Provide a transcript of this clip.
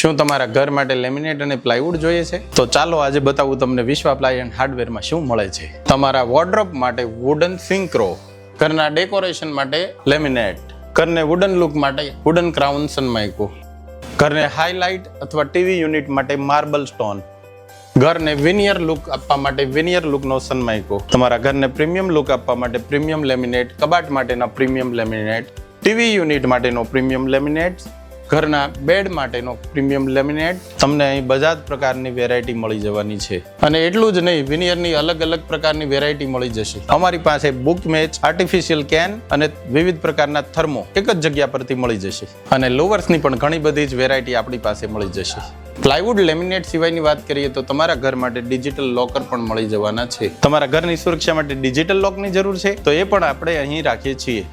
શું તમારા ઘર માટે લેમિનેટ અને પ્લાયવુડ જોઈએ છે? તો ચાલો આજે બતાવું તમને વિશ્વ પ્લાય એન્ડ હાર્ડવેરમાં શું મળે છે. તમારા વોર્ડરોબ માટે વુડન સિંક્રો, ઘરના ડેકોરેશન માટે લેમિનેટ, ઘરને વુડન લુક માટે વુડન ક્રાઉન સનમાઇકો, ઘરને હાઇલાઇટ અથવા ટીવી યુનિટ માટે માર્બલ સ્ટોન, ઘરને વિનિયર લુક આપવા માટે વિનિયર લુકનો સનમાઇકો, તમારા ઘરને પ્રીમિયમ લુક આપવા માટે પ્રીમિયમ લેમિનેટ, કબાટ માટેના પ્રીમિયમ લેમિનેટ, ટીવી યુનિટ માટેનો પ્રીમિયમ લેમિનેટ, ઘરના બેડ માટેનો પ્રીમિયમ લેમિનેટ. તમને અહીં બધા જ પ્રકારની વેરાયટી મળી જવાની છે. અને એટલું જ નહીં, વિનિયરની અલગ અલગ પ્રકારની વેરાયટી મળી જશે. અમારી પાસે બુક મેચ, આર્ટિફિશિયલ કેન અને વિવિધ પ્રકારના થર્મો એક જ જગ્યા પરથી મળી જશે. અને લોવર્સની પણ ઘણી બધી જ વેરાયટી આપણી પાસે મળી જશે. પ્લાયવુડ લેમિનેટ સિવાયની વાત કરીએ તો તમારા ઘર માટે ડિજિટલ લોકર પણ મળી જવાના છે. તમારા ઘરની સુરક્ષા માટે ડિજિટલ લોકની જરૂર છે તો એ પણ આપણે અહીં રાખીએ છીએ.